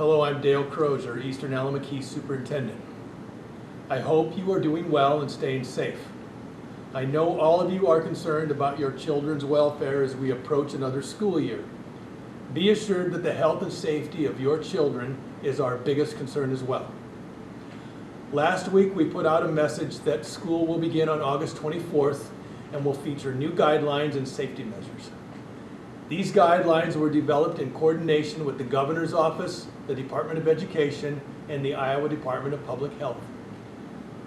Hello, I'm Dale Crozier, Eastern Alameda Superintendent. I hope you are doing well and staying safe. I know all of you are concerned about your children's welfare as we approach another school year. Be assured that the health and safety of your children is our biggest concern as well. Last week we put out a message that school will begin on August 24th and will feature new guidelines and safety measures. These guidelines were developed in coordination with the Governor's Office, the Department of Education, and the Iowa Department of Public Health.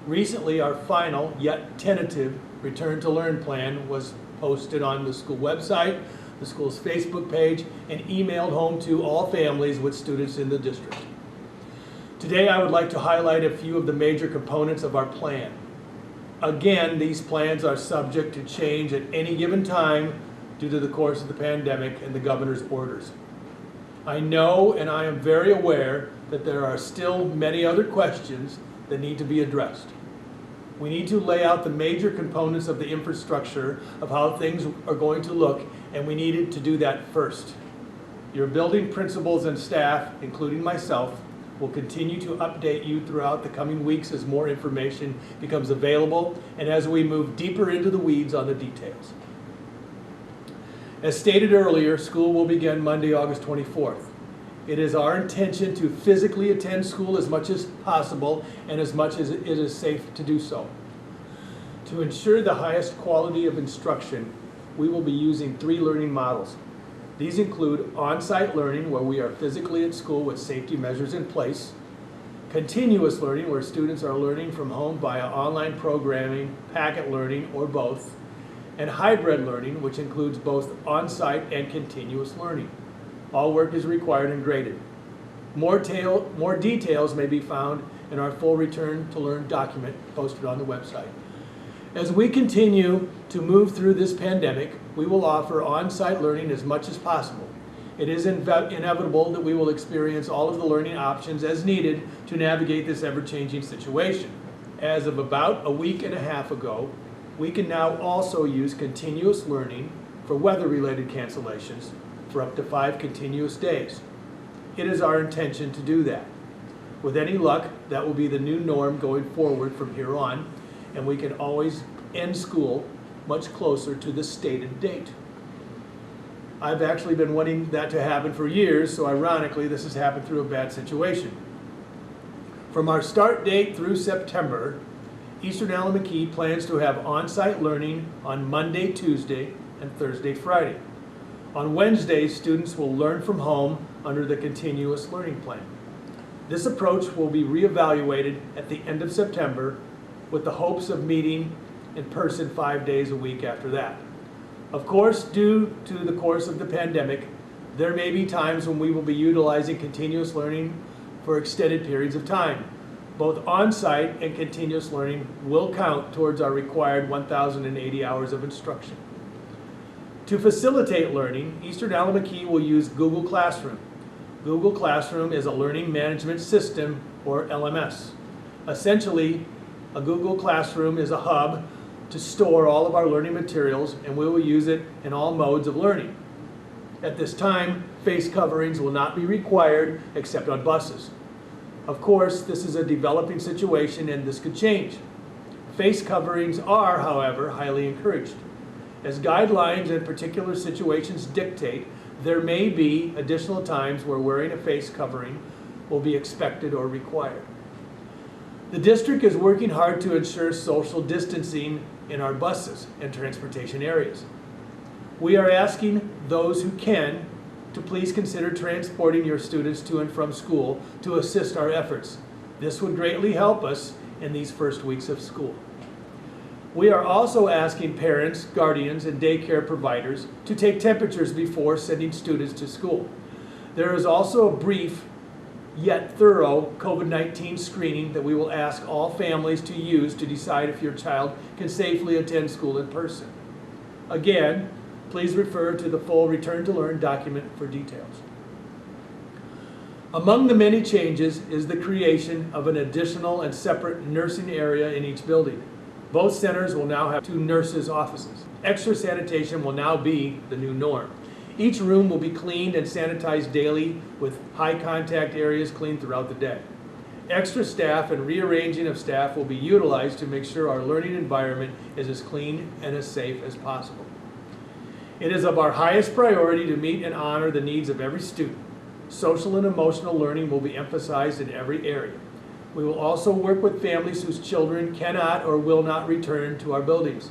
Recently, our final, yet tentative, Return to Learn plan was posted on the school website, the school's Facebook page, and emailed home to all families with students in the district. Today, I would like to highlight a few of the major components of our plan. Again, these plans are subject to change at any given time due to the course of the pandemic and the governor's orders. I know and I am very aware that there are still many other questions that need to be addressed. We need to lay out the major components of the infrastructure of how things are going to look, and we needed to do that first. Your building principals and staff, including myself, will continue to update you throughout the coming weeks as more information becomes available and as we move deeper into the weeds on the details. As stated earlier, school will begin Monday, August 24th. It is our intention to physically attend school as much as possible and as much as it is safe to do so. To ensure the highest quality of instruction, we will be using 3 learning models. These include on-site learning, where we are physically at school with safety measures in place, continuous learning, where students are learning from home via online programming, packet learning, or both, and hybrid learning, which includes both on-site and continuous learning. All work is required and graded. More details may be found in our full Return to Learn document posted on the website. As we continue to move through this pandemic, we will offer on-site learning as much as possible. It is inevitable that we will experience all of the learning options as needed to navigate this ever-changing situation. As of about a week and a half ago, we can now also use continuous learning for weather-related cancellations for up to 5 continuous days. It is our intention to do that. With any luck, that will be the new norm going forward from here on, and we can always end school much closer to the stated date. I've actually been wanting that to happen for years, so ironically, this has happened through a bad situation. From our start date through September, Eastern Alameda plans to have on-site learning on Monday, Tuesday, and Thursday, Friday. On Wednesdays, students will learn from home under the continuous learning plan. This approach will be reevaluated at the end of September with the hopes of meeting in person 5 days a week after that. Of course, due to the course of the pandemic, there may be times when we will be utilizing continuous learning for extended periods of time. Both on-site and continuous learning will count towards our required 1,080 hours of instruction. To facilitate learning, Eastern Alameda will use Google Classroom. Google Classroom is a learning management system, or LMS. Essentially, a Google Classroom is a hub to store all of our learning materials, and we will use it in all modes of learning. At this time, face coverings will not be required except on buses. Of course, this is a developing situation and this could change. Face coverings are, however, highly encouraged. As guidelines and particular situations dictate, there may be additional times where wearing a face covering will be expected or required. The district is working hard to ensure social distancing in our buses and transportation areas. We are asking those who can to please consider transporting your students to and from school to assist our efforts. This would greatly help us in these first weeks of school. We are also asking parents, guardians, and daycare providers to take temperatures before sending students to school. There is also a brief yet thorough COVID-19 screening that we will ask all families to use to decide if your child can safely attend school in person. Again, please refer to the full Return to Learn document for details. Among the many changes is the creation of an additional and separate nursing area in each building. Both centers will now have 2 nurses' offices. Extra sanitation will now be the new norm. Each room will be cleaned and sanitized daily with high contact areas cleaned throughout the day. Extra staff and rearranging of staff will be utilized to make sure our learning environment is as clean and as safe as possible. It is of our highest priority to meet and honor the needs of every student. Social and emotional learning will be emphasized in every area. We will also work with families whose children cannot or will not return to our buildings.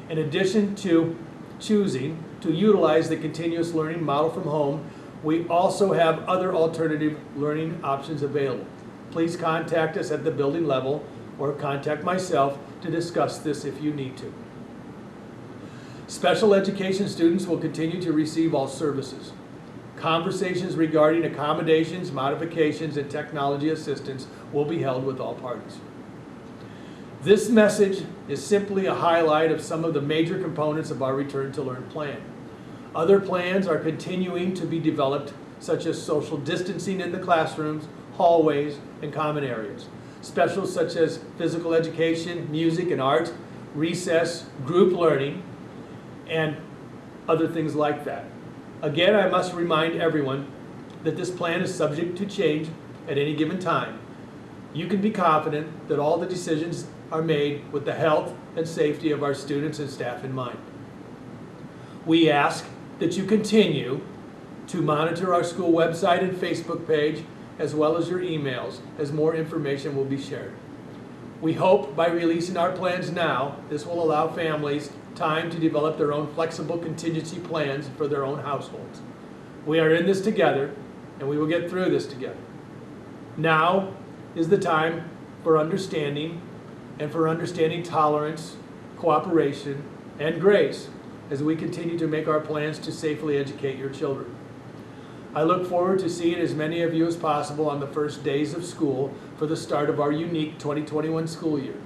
In addition to choosing to utilize the continuous learning model from home, we also have other alternative learning options available. Please contact us at the building level or contact myself to discuss this if you need to. Special education students will continue to receive all services. Conversations regarding accommodations, modifications, and technology assistance will be held with all parties. This message is simply a highlight of some of the major components of our Return to Learn plan. Other plans are continuing to be developed, such as social distancing in the classrooms, hallways, and common areas. Specials such as physical education, music and art, recess, group learning, and other things like that. Again, I must remind everyone that this plan is subject to change at any given time. You can be confident that all the decisions are made with the health and safety of our students and staff in mind. We ask that you continue to monitor our school website and Facebook page, as well as your emails, as more information will be shared. We hope by releasing our plans now, this will allow families time to develop their own flexible contingency plans for their own households. We are in this together, and we will get through this together. Now is the time for understanding, and for understanding tolerance, cooperation, and grace as we continue to make our plans to safely educate your children. I look forward to seeing as many of you as possible on the first days of school for the start of our unique 2021 school year.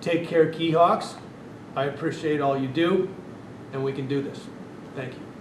Take care, Keyhawks. I appreciate all you do, and we can do this. Thank you.